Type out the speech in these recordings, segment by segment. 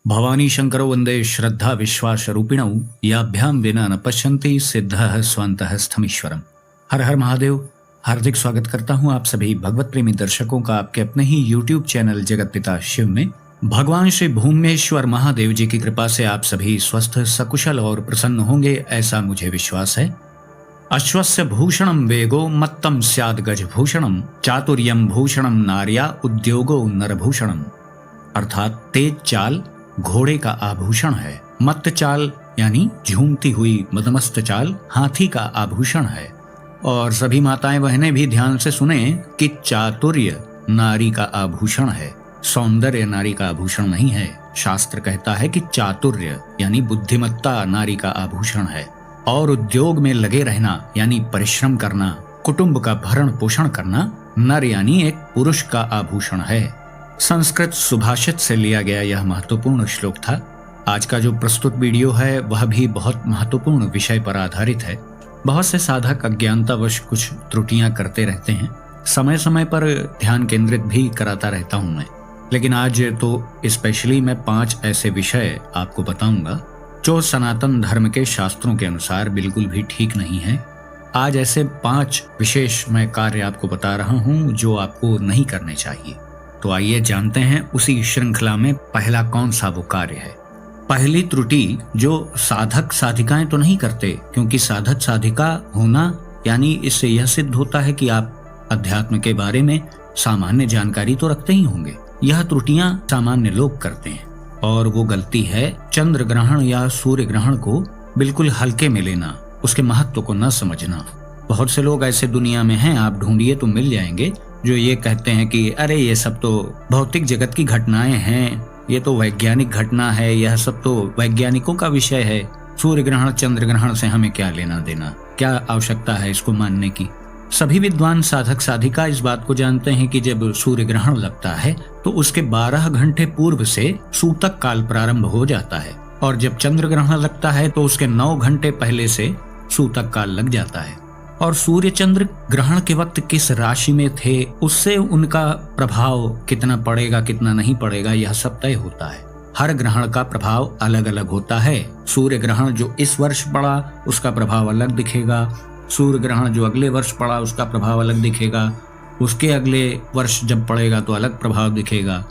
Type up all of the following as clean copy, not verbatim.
भवानी शंकरो वंदे श्रद्धा विश्वास रूपिणौ याभ्यां विना न पश्यन्ति सिद्धः स्वन्तः स्थमीश्वरम। हर हर महादेव। हार्दिक स्वागत करता हूं आप सभी भगवत प्रेमी दर्शकों का आपके अपने ही YouTube चैनल जगत पिता शिव में। भगवान श्री भूमेश्वर महादेव जी की कृपा से आप सभी स्वस्थ सकुशल और प्रसन्न होंगे, ऐसा मुझे विश्वास है। अश्वस्य भूषणम वेगो मत्तम स्याद गज भूषणम चातुर्यम भूषणम नार्या उद्योगो नरभूषणम। अर्थात तेज चाल घोड़े का आभूषण है, मत्त चाल यानी झूमती हुई मदमस्त चाल हाथी का आभूषण है। और सभी माताएं बहनें भी ध्यान से सुने कि चातुर्य नारी का आभूषण है, सौंदर्य नारी का आभूषण नहीं है। शास्त्र कहता है कि चातुर्य यानी बुद्धिमत्ता नारी का आभूषण है। और उद्योग में लगे रहना यानी परिश्रम करना, कुटुंब का भरण पोषण करना नर यानी एक पुरुष का आभूषण है। संस्कृत सुभाषित से लिया गया यह महत्वपूर्ण श्लोक था। आज का जो प्रस्तुत वीडियो है वह भी बहुत महत्वपूर्ण विषय पर आधारित है। बहुत से साधक अज्ञानतावश कुछ त्रुटियां करते रहते हैं, समय समय पर ध्यान केंद्रित भी कराता रहता हूं मैं। लेकिन आज तो स्पेशली मैं 5 ऐसे विषय आपको बताऊंगा जो सनातन धर्म के शास्त्रों के अनुसार बिल्कुल भी ठीक नहीं है। आज ऐसे 5 विशेष मैं कार्य आपको बता रहा हूं जो आपको नहीं करने चाहिए। तो आइए जानते हैं उसी श्रृंखला में पहला कौन सा वो कार्य है। पहली त्रुटि जो साधक साधिकाएं तो नहीं करते, क्योंकि साधक साधिका होना यानी इससे यह सिद्ध होता है कि आप अध्यात्म के बारे में सामान्य जानकारी तो रखते ही होंगे। यह त्रुटियां सामान्य लोग करते हैं और वो गलती है चंद्र ग्रहण या सूर्य ग्रहण को बिल्कुल हल्के में लेना, उसके महत्व को न समझना। बहुत से लोग ऐसे दुनिया में हैं, आप ढूंढिए तो मिल जाएंगे, जो ये कहते हैं कि अरे ये सब तो भौतिक जगत की घटनाएं हैं, ये तो वैज्ञानिक घटना है, यह सब तो वैज्ञानिकों का विषय है। सूर्य ग्रहण चंद्र ग्रहण से हमें क्या लेना देना, क्या आवश्यकता है इसको मानने की। सभी विद्वान साधक साधिका इस बात को जानते हैं कि जब सूर्य ग्रहण लगता है तो उसके 12 घंटे पूर्व से सूतक काल प्रारंभ हो जाता है, और जब चंद्र ग्रहण लगता है तो उसके 9 घंटे पहले से सूतक काल लग जाता है। और सूर्य चंद्र ग्रहण के वक्त किस राशि में थे उससे उनका प्रभाव कितना पड़ेगा कितना नहीं पड़ेगा यह सब तय होता है। हर ग्रहण का प्रभाव अलग अलग होता है। सूर्य ग्रहण जो इस वर्ष पड़ा उसका प्रभाव अलग दिखेगा, सूर्य ग्रहण जो अगले वर्ष पड़ा उसका प्रभाव अलग दिखेगा, उसके अगले वर्ष जब पड़ेगा तो अलग प्रभाव दिखेगा।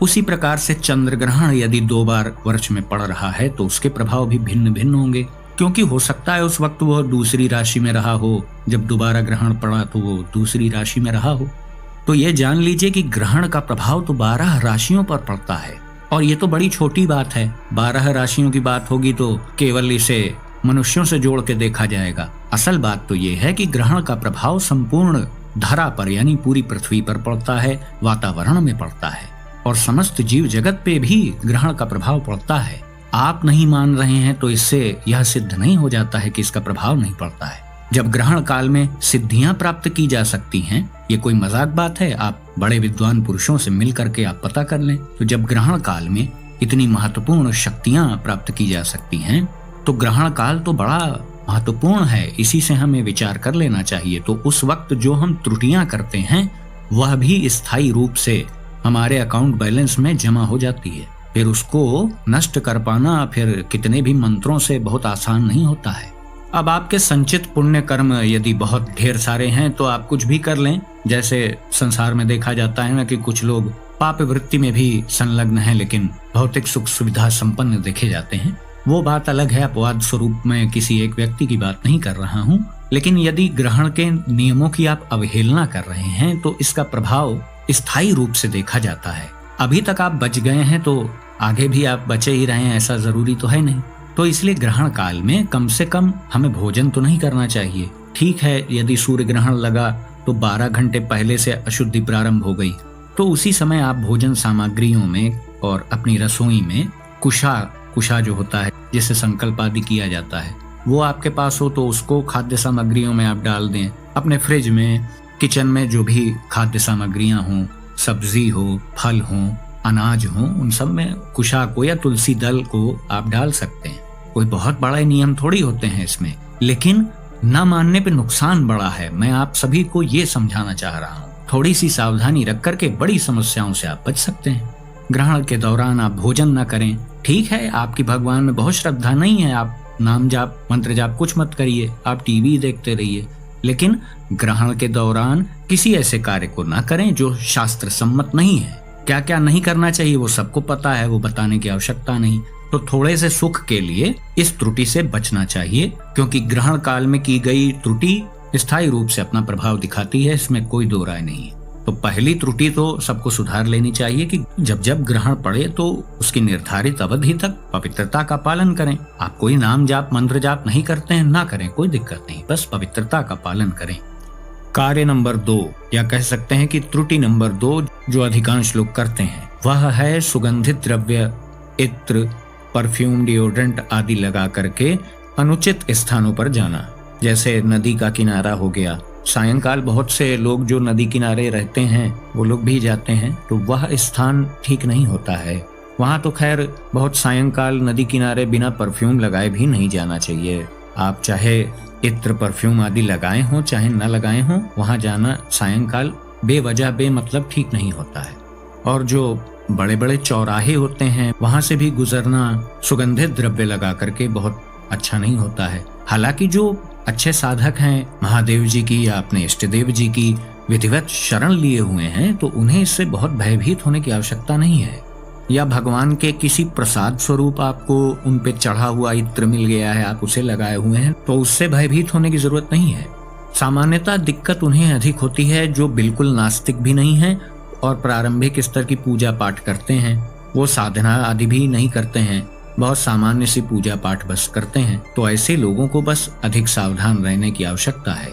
उसी प्रकार से चंद्र ग्रहण यदि 2 बार वर्ष में पड़ रहा है तो उसके प्रभाव भी भिन्न भिन्न होंगे, क्योंकि हो सकता है उस वक्त वो दूसरी राशि में रहा हो, जब दोबारा ग्रहण पड़ा तो वो दूसरी राशि में रहा हो। तो ये जान लीजिए कि ग्रहण का प्रभाव तो 12 राशियों पर पड़ता है। और ये तो बड़ी छोटी बात है, 12 राशियों की बात होगी तो केवल इसे मनुष्यों से जोड़ के देखा जाएगा। असल बात तो ये है कि ग्रहण का प्रभाव संपूर्ण धरा पर यानी पूरी पृथ्वी पर पड़ता है, वातावरण में पड़ता है, और समस्त जीव जगत पे भी ग्रहण का प्रभाव पड़ता है। आप नहीं मान रहे हैं तो इससे यह सिद्ध नहीं हो जाता है कि इसका प्रभाव नहीं पड़ता है। जब ग्रहण काल में सिद्धियां प्राप्त की जा सकती हैं, ये कोई मजाक बात है, आप बड़े विद्वान पुरुषों से मिल करके आप पता कर लें। तो जब ग्रहण काल में इतनी महत्वपूर्ण शक्तियां प्राप्त की जा सकती हैं तो ग्रहण काल तो बड़ा महत्वपूर्ण है, इसी से हमें विचार कर लेना चाहिए। तो उस वक्त जो हम त्रुटियां करते हैं वह भी स्थायी रूप से हमारे अकाउंट बैलेंस में जमा हो जाती है। फिर उसको नष्ट कर पाना फिर कितने भी मंत्रों से बहुत आसान नहीं होता है। अब आपके संचित पुण्य कर्म यदि बहुत ढेर सारे हैं तो आप कुछ भी कर लें। जैसे संसार में देखा जाता है ना कि कुछ लोग पाप वृत्ति में भी संलग्न हैं लेकिन भौतिक सुख सुविधा संपन्न देखे जाते हैं, वो बात अलग है। अपवाद स्वरूप में किसी एक व्यक्ति की बात नहीं कर रहा हूँ। लेकिन यदि ग्रहण के नियमों की आप अवहेलना कर रहे हैं तो इसका प्रभाव स्थायी रूप से देखा जाता है। अभी तक आप बच गए हैं तो आगे भी आप बचे ही रहें ऐसा जरूरी तो है नहीं। तो इसलिए ग्रहण काल में कम से कम हमें भोजन तो नहीं करना चाहिए। ठीक है, यदि सूर्य ग्रहण लगा तो 12 घंटे पहले से अशुद्धि प्रारंभ हो गई तो उसी समय आप भोजन सामग्रियों में और अपनी रसोई में कुशा जो होता है जिससे संकल्प आदि किया जाता है वो आपके पास हो तो उसको खाद्य सामग्रियों में आप डाल दें। अपने फ्रिज में, किचन में जो भी खाद्य सामग्रियां हों, सब्जी हो, फल हो, अनाज हो, उन सब में कुशा को या तुलसी दल को आप डाल सकते हैं। कोई बहुत बड़ा नियम थोड़ी होते हैं इसमें, लेकिन न मानने पे नुकसान बड़ा है। मैं आप सभी को ये समझाना चाह रहा हूँ। थोड़ी सी सावधानी रख करके बड़ी समस्याओं से आप बच सकते हैं। ग्रहण के दौरान आप भोजन न करें, ठीक है, आपकी भगवान में बहुत श्रद्धा नहीं है, आप नाम जाप मंत्र जाप कुछ मत करिए, आप टीवी देखते रहिए, लेकिन ग्रहण के दौरान किसी ऐसे कार्य को ना करें जो शास्त्र सम्मत नहीं है। क्या क्या नहीं करना चाहिए वो सबको पता है, वो बताने की आवश्यकता नहीं। तो थोड़े से सुख के लिए इस त्रुटि से बचना चाहिए, क्योंकि ग्रहण काल में की गई त्रुटि स्थायी रूप से अपना प्रभाव दिखाती है, इसमें कोई दो राय नहीं है। तो पहली त्रुटि तो सबको सुधार लेनी चाहिए कि जब जब ग्रहण पड़े तो उसकी निर्धारित अवधि तक पवित्रता का पालन करें। आप कोई नाम जाप मंत्र जाप नहीं करते हैं, ना करें, कोई दिक्कत नहीं, बस पवित्रता का पालन करें। कार्य नंबर 2 या कह सकते हैं कि त्रुटि नंबर 2 जो अधिकांश लोग करते हैं, वह है सुगंधित द्रव्य, इत्र, परफ्यूम, डिओड्रेंट आदि लगा करके अनुचित स्थानों पर जाना। जैसे नदी का किनारा हो गया, सायंकाल बहुत से लोग जो नदी किनारे रहते हैं वो लोग भी जाते हैं, तो वह स्थान ठीक नहीं होता है। वहाँ तो खैर बहुत सायंकाल नदी किनारे बिना परफ्यूम लगाए भी नहीं जाना चाहिए। आप चाहे इत्र परफ्यूम आदि लगाए हों चाहे न लगाए हों, वहाँ जाना सायंकाल बेवजह बेमतलब ठीक नहीं होता है। और जो बड़े बड़े चौराहे होते हैं वहाँ से भी गुजरना सुगंधित द्रव्य लगा करके बहुत अच्छा नहीं होता है। हालांकि जो अच्छे साधक हैं, महादेव जी की या अपने इष्ट देव जी की विधिवत शरण लिए हुए हैं, तो उन्हें इससे बहुत भयभीत होने की आवश्यकता नहीं है। या भगवान के किसी प्रसाद स्वरूप आपको उन पे चढ़ा हुआ इत्र मिल गया है, आप उसे लगाए हुए हैं, तो उससे भयभीत होने की जरूरत नहीं है। सामान्यतः दिक्कत उन्हें अधिक होती है जो बिल्कुल नास्तिक भी नहीं है और प्रारंभिक स्तर की पूजा पाठ करते हैं, वो साधना आदि भी नहीं करते हैं, बहुत सामान्य सी पूजा पाठ बस करते हैं। तो ऐसे लोगों को बस अधिक सावधान रहने की आवश्यकता है।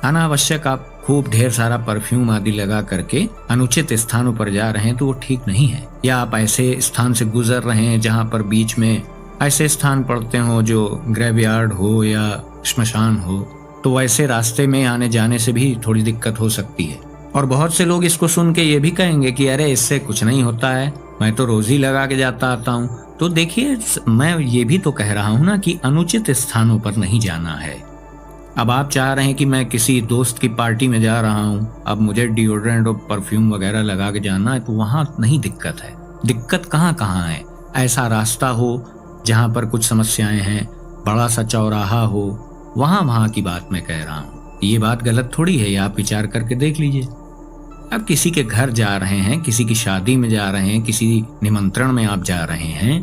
अनावश्यक आप खूब ढेर सारा परफ्यूम आदि लगा करके अनुचित स्थानों पर जा रहे हैं तो वो ठीक नहीं है। या आप ऐसे स्थान से गुजर रहे हैं जहाँ पर बीच में ऐसे स्थान पड़ते हो जो ग्रेवयार्ड हो या श्मशान हो, तो ऐसे रास्ते में आने जाने से भी थोड़ी दिक्कत हो सकती है। और बहुत से लोग इसको सुन के ये भी कहेंगे कि अरे इससे कुछ नहीं होता है, मैं तो रोज ही लगा के जाता आता हूँ। तो देखिए, मैं ये भी तो कह रहा हूँ ना कि अनुचित स्थानों पर नहीं जाना है। अब आप चाह रहे हैं कि मैं किसी दोस्त की पार्टी में जा रहा हूँ, अब मुझे डिओड्रेंट और परफ्यूम वगैरह लगा के जाना है, तो वहाँ नहीं दिक्कत है। दिक्कत कहाँ है? ऐसा रास्ता हो जहाँ पर कुछ समस्याएं हैं, बड़ा सा चौराहा हो, वहाँ की बात मैं कह रहा हूँ। ये बात गलत थोड़ी है, आप विचार करके देख लीजिए। अब किसी के घर जा रहे हैं, किसी की शादी में जा रहे हैं, किसी निमंत्रण में आप जा रहे हैं,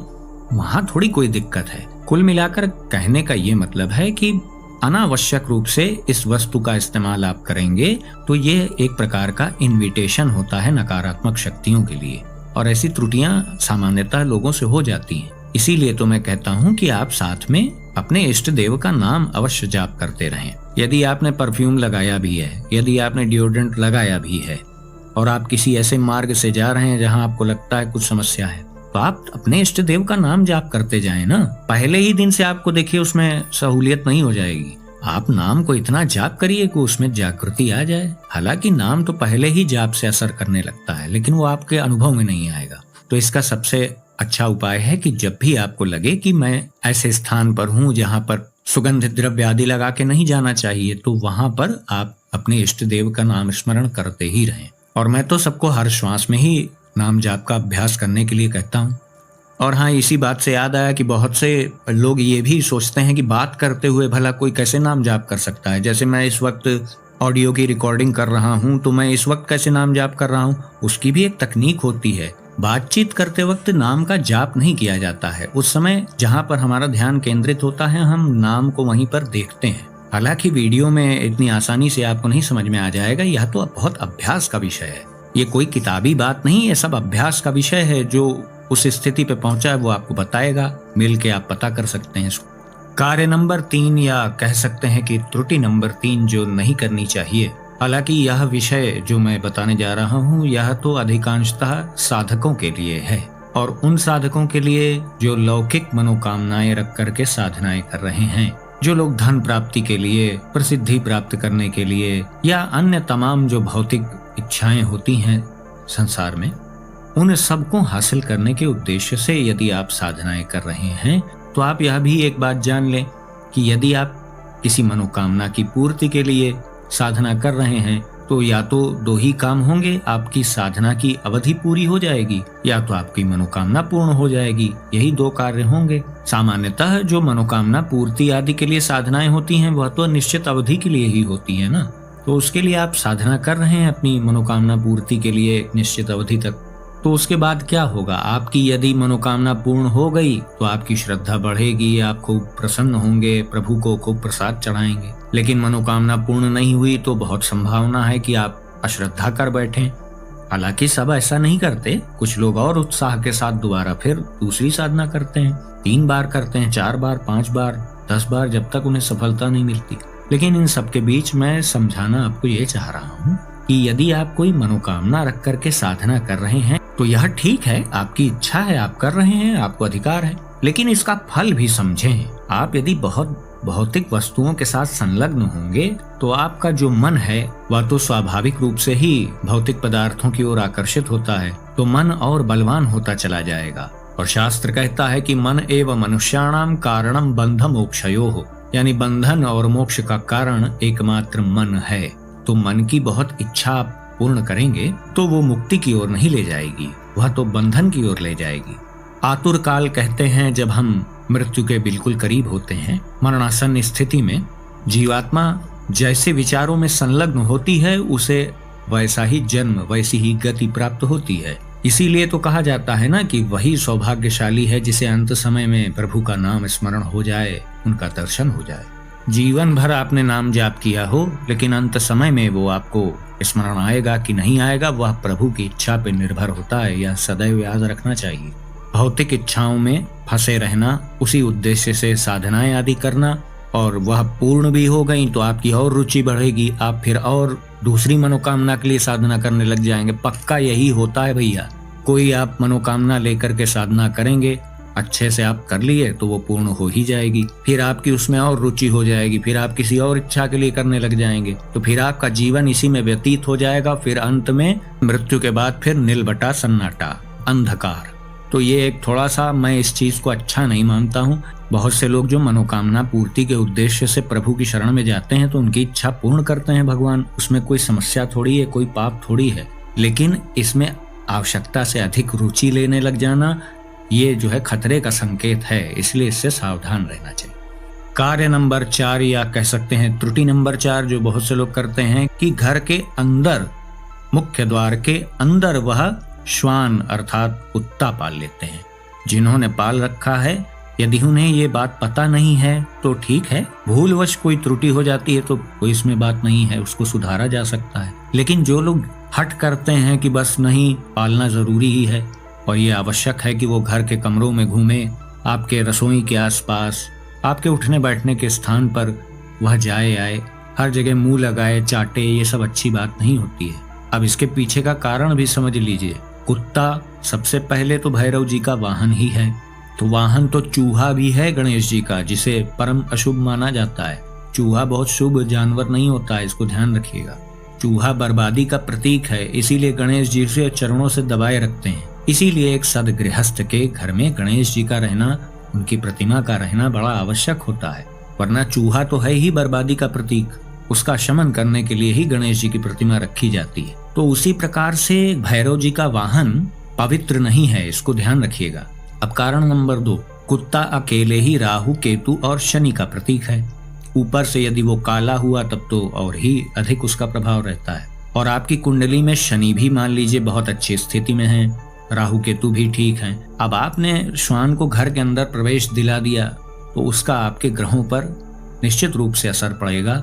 वहां थोड़ी कोई दिक्कत है। कुल मिलाकर कहने का ये मतलब है कि अनावश्यक रूप से इस वस्तु का इस्तेमाल आप करेंगे तो ये एक प्रकार का इनविटेशन होता है नकारात्मक शक्तियों के लिए, और ऐसी त्रुटियां सामान्यतः लोगों से हो जाती हैं। इसीलिए तो मैं कहता हूँ कि आप साथ में अपने इष्ट देव का नाम अवश्य जाप करते रहें। यदि आपने परफ्यूम लगाया भी है, यदि आपने डिओड्रेंट लगाया भी है और आप किसी ऐसे मार्ग से जा रहे हैं जहां आपको लगता है कुछ समस्या है, तो आप अपने इष्ट देव का नाम जाप करते जाएं ना। पहले ही दिन से आपको देखिए उसमें सहूलियत नहीं हो जाएगी। आप नाम को इतना जाप करिए कि उसमें जागृति आ जाए। हालांकि नाम तो पहले ही जाप से असर करने लगता है, लेकिन वो आपके अनुभव में नहीं आएगा। तो इसका सबसे अच्छा उपाय है कि जब भी आपको लगे कि मैं ऐसे स्थान पर हूँ जहाँ पर सुगंधित द्रव्य आदि लगा के नहीं जाना चाहिए, तो वहां पर आप अपने इष्ट देव का नाम स्मरण करते ही रहें। और मैं तो सबको हर श्वास में ही नाम जाप का अभ्यास करने के लिए कहता हूँ। और हाँ, इसी बात से याद आया कि बहुत से लोग ये भी सोचते हैं कि बात करते हुए भला कोई कैसे नाम जाप कर सकता है। जैसे मैं इस वक्त ऑडियो की रिकॉर्डिंग कर रहा हूँ, तो मैं इस वक्त कैसे नाम जाप कर रहा हूँ, उसकी भी एक तकनीक होती है। बातचीत करते वक्त नाम का जाप नहीं किया जाता है। उस समय जहाँ पर हमारा ध्यान केंद्रित होता है, हम नाम को वहीं पर देखते हैं। हालांकि वीडियो में इतनी आसानी से आपको नहीं समझ में आ जाएगा, यह तो बहुत अभ्यास का विषय है। ये कोई किताबी बात नहीं है, सब अभ्यास का विषय है। जो उस स्थिति पे पहुंचा है वो आपको बताएगा, मिल के आप पता कर सकते हैं। कार्य नंबर 3 या कह सकते हैं कि त्रुटि नंबर 3 जो नहीं करनी चाहिए, हालांकि यह विषय जो मैं बताने जा रहा हूँ यह तो अधिकांशतः साधकों के लिए है, और उन साधकों के लिए जो लौकिक मनोकामनाएं रख करके साधनाएं कर रहे हैं। जो लोग धन प्राप्ति के लिए, प्रसिद्धि प्राप्त करने के लिए या अन्य तमाम जो भौतिक इच्छाएं होती हैं संसार में, उन सबको हासिल करने के उद्देश्य से यदि आप साधनाएं कर रहे हैं, तो आप यह भी एक बात जान लें कि यदि आप किसी मनोकामना की पूर्ति के लिए साधना कर रहे हैं, तो या तो दो ही काम होंगे, आपकी साधना की अवधि पूरी हो जाएगी या तो आपकी मनोकामना पूर्ण हो जाएगी। यही दो कार्य होंगे। सामान्यतः जो मनोकामना पूर्ति आदि के लिए साधनाएं होती हैं वह तो निश्चित अवधि के लिए ही होती है ना। तो उसके लिए आप साधना कर रहे हैं अपनी मनोकामना पूर्ति के लिए निश्चित अवधि तक। तो उसके बाद क्या होगा, आपकी यदि मनोकामना पूर्ण हो गई तो आपकी श्रद्धा बढ़ेगी, आप खूब प्रसन्न होंगे, प्रभु को खूब प्रसाद चढ़ाएंगे। लेकिन मनोकामना पूर्ण नहीं हुई तो बहुत संभावना है कि आप अश्रद्धा कर बैठें। हालांकि सब ऐसा नहीं करते, कुछ लोग और उत्साह के साथ दोबारा फिर दूसरी साधना करते हैं, 3 बार करते हैं, 4 बार, 5 बार, 10 बार, जब तक उन्हें सफलता नहीं मिलती। लेकिन इन सब के बीच मैं समझाना आपको ये चाह रहा हूँ कि यदि आप कोई मनोकामना रख करके साधना कर रहे हैं तो यह ठीक है, आपकी इच्छा है, आप कर रहे हैं, आपको अधिकार है। लेकिन इसका फल भी समझें। आप यदि बहुत भौतिक वस्तुओं के साथ संलग्न होंगे तो आपका जो मन है वह तो स्वाभाविक रूप से ही भौतिक पदार्थों की ओर आकर्षित होता है, तो मन और बलवान होता चला जाएगा। और शास्त्र कहता है कि मन एवं मनुष्याणाम कारणम बंध मोक्षयोः, यानी बंधन और मोक्ष का कारण एकमात्र मन है। तो मन की बहुत इच्छा आप पूर्ण करेंगे तो वो मुक्ति की ओर नहीं ले जाएगी, वह तो बंधन की ओर ले जाएगी। आतुर काल कहते हैं, जब हम मृत्यु के बिल्कुल करीब होते हैं, मरणासन स्थिति में जीवात्मा जैसे विचारों में संलग्न होती है उसे वैसा ही जन्म, वैसी ही गति प्राप्त होती है। इसीलिए तो कहा जाता है ना कि वही सौभाग्यशाली है जिसे अंत समय में प्रभु का नाम स्मरण हो जाए, उनका दर्शन हो जाए। जीवन भर आपने नाम जाप किया हो लेकिन अंत समय में वो आपको स्मरण आएगा कि नहीं आएगा, वह प्रभु की इच्छा पर निर्भर होता है। यह सदैव याद रखना चाहिए। भौतिक इच्छाओं में फंसे रहना, उसी उद्देश्य से साधनाएं आदि करना, और वह पूर्ण भी हो गई तो आपकी और रुचि बढ़ेगी, आप फिर और दूसरी मनोकामना के लिए साधना करने लग जाएंगे। पक्का यही होता है भैया। कोई आप मनोकामना लेकर के साधना करेंगे, अच्छे से आप कर लिए तो वो पूर्ण हो ही जाएगी, फिर आपकी उसमें और रुचि हो जाएगी, फिर आप किसी और इच्छा के लिए करने लग जाएंगे, तो फिर आपका जीवन इसी में व्यतीत हो जाएगा। फिर अंत में मृत्यु के बाद फिर नीलबटा सन्नाटा, अंधकार। तो ये एक थोड़ा सा मैं इस चीज को अच्छा नहीं मानता हूँ। बहुत से लोग जो मनोकामना पूर्ति के उद्देश्य से प्रभु की शरण में जाते हैं तो उनकी इच्छा पूर्ण करते हैं भगवान, उसमें कोई समस्या थोड़ी है, कोई पाप थोड़ी है। लेकिन इसमें आवश्यकता से अधिक रुचि लेने लग जाना, ये जो है खतरे का संकेत है, इसलिए इससे सावधान रहना चाहिए। कार्य नंबर 4 या कह सकते हैं त्रुटि नंबर 4 जो बहुत से लोग करते हैं कि घर के अंदर, मुख्य द्वार के अंदर वह श्वान अर्थात कुत्ता पाल लेते हैं। जिन्होंने पाल रखा है, यदि उन्हें ये बात पता नहीं है तो ठीक है, भूलवश कोई त्रुटि हो जाती है तो कोई इसमें बात नहीं है, उसको सुधारा जा सकता है। लेकिन जो लोग हट करते हैं कि बस नहीं, पालना जरूरी ही है और ये आवश्यक है कि वो घर के कमरों में घूमे, आपके रसोई के आसपास, आपके उठने बैठने के स्थान पर वह जाए आए, हर जगह मुंह लगाए, चाटे, ये सब अच्छी बात नहीं होती है। अब इसके पीछे का कारण भी समझ लीजिए। कुत्ता सबसे पहले तो भैरव जी का वाहन ही है, तो वाहन तो चूहा भी है गणेश जी का, जिसे परम अशुभ माना जाता है। चूहा बहुत शुभ जानवर नहीं होता है, इसको ध्यान रखिएगा। चूहा बर्बादी का प्रतीक है, इसीलिए गणेश जी से चरणों से दबाए रखते हैं। इसीलिए एक सदगृहस्थ के घर में गणेश जी का रहना, उनकी प्रतिमा का रहना बड़ा आवश्यक होता है। वरना चूहा तो है ही बर्बादी का प्रतीक, उसका शमन करने के लिए ही गणेश जी की प्रतिमा रखी जाती है। तो उसी प्रकार से भैरव जी का वाहन पवित्र नहीं है, इसको ध्यान रखिएगा। अब कारण नंबर 2, कुत्ता अकेले ही राहु, केतु और शनि का प्रतीक है। ऊपर से यदि वो काला हुआ तब तो और ही अधिक उसका प्रभाव रहता है। और आपकी कुंडली में शनि भी मान लीजिए बहुत अच्छी स्थिति में है, राहु केतु भी ठीक हैं। अब आपने श्वान को घर के अंदर प्रवेश दिला दिया तो उसका आपके ग्रहों पर निश्चित रूप से असर पड़ेगा,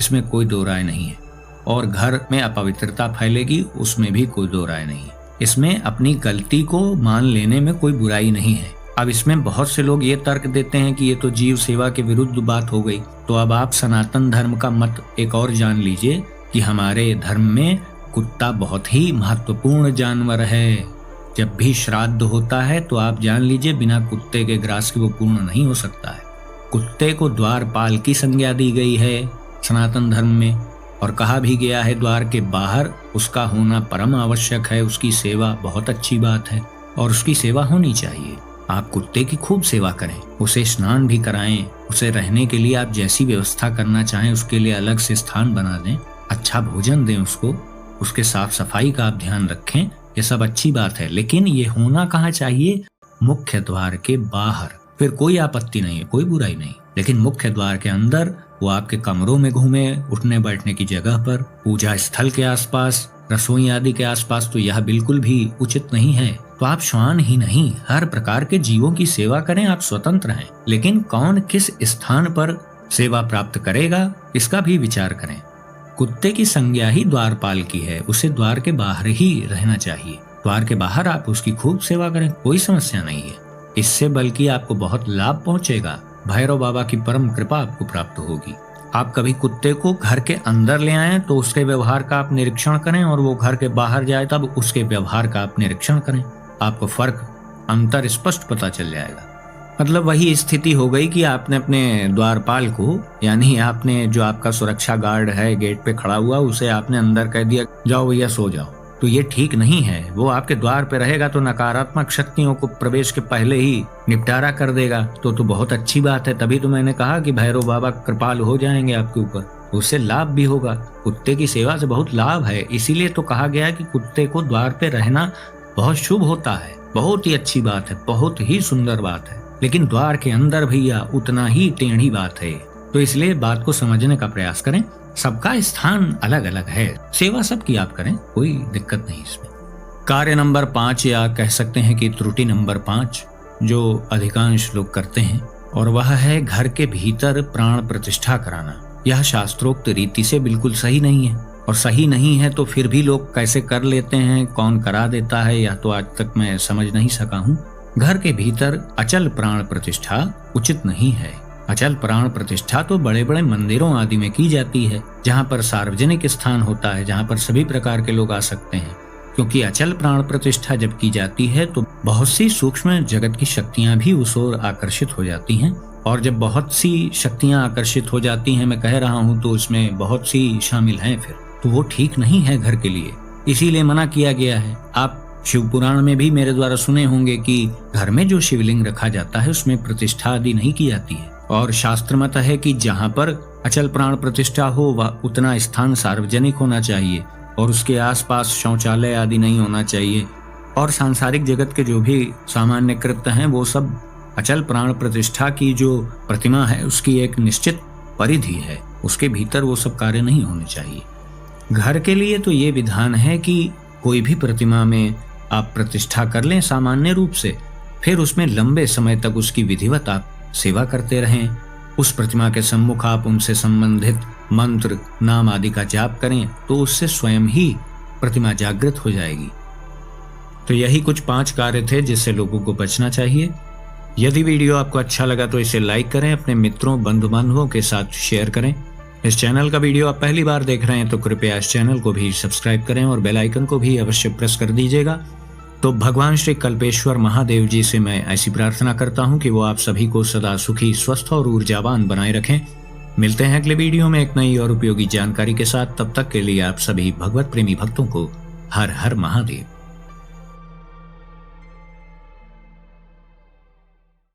इसमें कोई दो राय नहीं है। और घर में अपवित्रता फैलेगी, उसमें भी कोई दो राय नहीं है। इसमें अपनी गलती को मान लेने में कोई बुराई नहीं है। अब इसमें बहुत से लोग ये तर्क देते हैं कि ये तो जीव सेवा के विरुद्ध बात हो गई। तो अब आप सनातन धर्म का मत एक और जान लीजिए कि हमारे धर्म में कुत्ता बहुत ही महत्वपूर्ण जानवर है। जब भी श्राद्ध होता है तो आप जान लीजिए बिना कुत्ते के ग्रास के वो पूर्ण नहीं हो सकता है। कुत्ते को द्वारपाल की संज्ञा दी गई है सनातन धर्म में, और कहा भी गया है द्वार के बाहर उसका होना परम आवश्यक है। उसकी सेवा बहुत अच्छी बात है और उसकी सेवा होनी चाहिए। आप कुत्ते की खूब सेवा करें, उसे स्नान भी कराएं, उसे रहने के लिए आप जैसी व्यवस्था करना चाहें उसके लिए अलग से स्थान बना दें। अच्छा भोजन दें उसको, उसके साफ सफाई का आप ध्यान रखें, ये सब अच्छी बात है। लेकिन ये होना कहाँ चाहिए? मुख्य द्वार के बाहर। फिर कोई आपत्ति नहीं है, कोई बुराई नहीं। लेकिन मुख्य द्वार के अंदर वो आपके कमरों में घूमे, उठने बैठने की जगह पर, पूजा स्थल के आसपास, रसोई आदि के आसपास, तो यह बिल्कुल भी उचित नहीं है। तो आप श्वान ही नहीं, हर प्रकार के जीवों की सेवा करें, आप स्वतंत्र हैं। लेकिन कौन किस स्थान पर सेवा प्राप्त करेगा, इसका भी विचार करें। कुत्ते की संज्ञा ही द्वारपाल की है, उसे द्वार के बाहर ही रहना चाहिए। द्वार के बाहर आप उसकी खूब सेवा करें, कोई समस्या नहीं है। इससे बल्कि आपको बहुत लाभ पहुंचेगा। भैरव बाबा की परम कृपा आपको प्राप्त होगी। आप कभी कुत्ते को घर के अंदर ले आएं तो उसके व्यवहार का आप निरीक्षण करें, और वो घर के बाहर जाए तब उसके व्यवहार का आप निरीक्षण करें। आपको फर्क, अंतर स्पष्ट पता चल जाएगा। मतलब वही स्थिति हो गई कि आपने अपने द्वारपाल को, यानी आपने जो आपका सुरक्षा गार्ड है गेट पे खड़ा हुआ, उसे आपने अंदर कह दिया जाओ भैया सो जाओ। तो ये ठीक नहीं है। वो आपके द्वार पे रहेगा तो नकारात्मक शक्तियों को प्रवेश के पहले ही निपटारा कर देगा। तो बहुत अच्छी बात है। तभी तो मैंने कहा कि भैरव बाबा कृपाल हो जाएंगे आपके ऊपर, उससे लाभ भी होगा। कुत्ते की सेवा से बहुत लाभ है। इसीलिए तो कहा गया कि कुत्ते को द्वार पे रहना बहुत शुभ होता है। बहुत ही अच्छी बात है, बहुत ही सुंदर बात है। लेकिन द्वार के अंदर भैया उतना ही टेढ़ी बात है। तो इसलिए बात को समझने का प्रयास करें। सबका स्थान अलग अलग है, सेवा सबकी आप करें, कोई दिक्कत नहीं इसमें। कार्य नंबर 5, या कह सकते हैं कि त्रुटि नंबर 5, जो अधिकांश लोग करते हैं, और वह है घर के भीतर प्राण प्रतिष्ठा कराना। यह शास्त्रोक्त रीति से बिल्कुल सही नहीं है। और सही नहीं है तो फिर भी लोग कैसे कर लेते हैं, कौन करा देता है, यह तो आज तक मैं समझ नहीं सका हूँ। घर के भीतर अचल प्राण प्रतिष्ठा उचित नहीं है। अचल प्राण प्रतिष्ठा तो बड़े बड़े मंदिरों आदि में की जाती है, जहाँ पर सार्वजनिक स्थान होता है, जहाँ पर सभी प्रकार के लोग आ सकते हैं। क्योंकि अचल प्राण प्रतिष्ठा जब की जाती है तो बहुत सी सूक्ष्म जगत की शक्तियां भी उस ओर आकर्षित हो जाती हैं। और जब बहुत सी शक्तियां आकर्षित हो जाती हैं, मैं कह रहा हूँ, तो उसमें बहुत सी शामिल हैं, फिर तो वो ठीक नहीं है घर के लिए। इसीलिए मना किया गया है। आप शिव पुराण में भी मेरे द्वारा सुने होंगे कि घर में जो शिवलिंग रखा जाता है उसमें प्रतिष्ठा आदि नहीं की जाती है। और शास्त्र मत है कि जहाँ पर अचल प्राण प्रतिष्ठा हो वह उतना स्थान सार्वजनिक होना चाहिए, और उसके आसपास शौचालय आदि नहीं होना चाहिए। और सांसारिक जगत के जो भी सामान्य कृत्य हैं वो सब अचल प्राण प्रतिष्ठा की जो प्रतिमा है उसकी एक निश्चित परिधि है, उसके भीतर वो सब कार्य नहीं होने चाहिए। घर के लिए तो ये विधान है कि कोई भी प्रतिमा में आप प्रतिष्ठा कर लें सामान्य रूप से, फिर उसमें लंबे समय तक उसकी विधिवत आप सेवा करते रहें। उस प्रतिमा के सम्मुख आप उनसे संबंधित मंत्र, नाम आदि का जाप करें, तो उससे स्वयं ही प्रतिमा जागृत हो जाएगी। तो यही कुछ 5 कार्य थे जिससे लोगों को बचना चाहिए। यदि वीडियो आपको अच्छा लगा तो इसे लाइक करें, अपने मित्रों बंधु बांधवों के साथ शेयर करें। इस चैनल का वीडियो आप पहली बार देख रहे हैं तो कृपया इस चैनल को भी सब्सक्राइब करें और बेल आइकन को भी अवश्य प्रेस कर दीजिएगा। तो भगवान श्री कल्पेश्वर महादेव जी से मैं ऐसी प्रार्थना करता हूं कि वो आप सभी को सदा सुखी, स्वस्थ और ऊर्जावान बनाए रखें। मिलते हैं अगले वीडियो में एक नई और उपयोगी जानकारी के साथ। तब तक के लिए आप सभी भगवत प्रेमी भक्तों को हर हर महादेव।